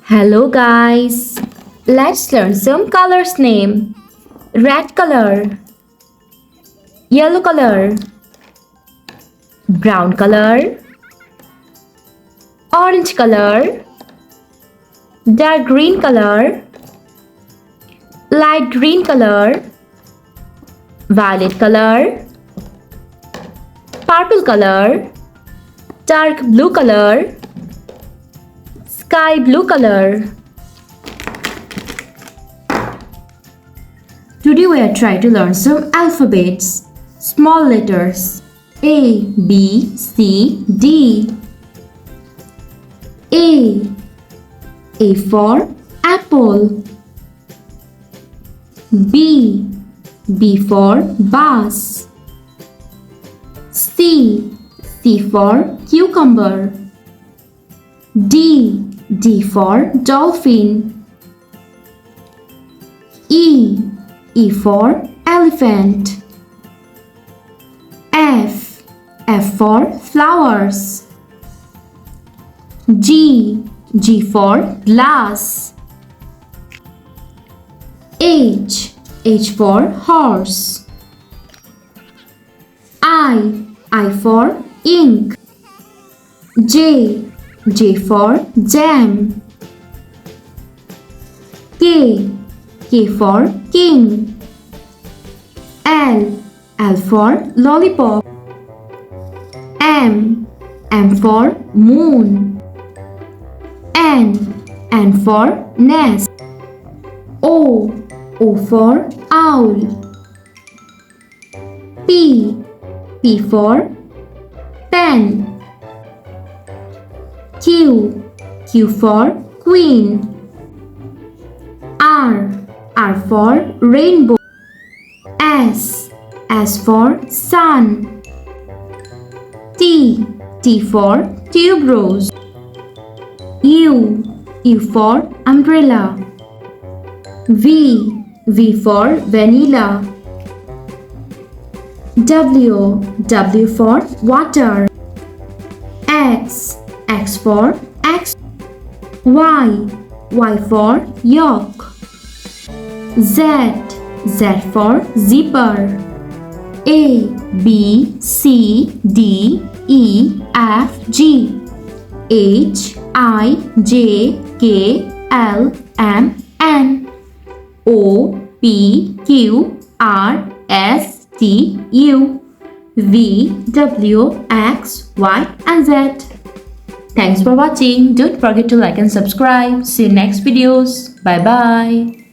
Hello guys, let's learn some colors name. Red color, yellow color, brown color, orange color, dark green color, light green color, violet color, purple color, dark blue color, sky blue color. Today we are trying to learn some alphabets. Small letters A, B, C, D. A for apple. B for bus. C for cucumber. D for dolphin. E for elephant. F for flowers. G for glass. H for horse. I for ink. J for jam. K for king. L for lollipop. M for moon. N for nest. O for owl. P for pen. Q for queen. R for rainbow. S for sun. T for tuberose. U for umbrella. V for vanilla. W for water. X for X. Y for yolk. Z for zipper. A B C D E F G H I J K L M N O P Q R S T U V W X Y and Z. Thanks for watching. Don't forget to like and subscribe. See you next videos. Bye bye.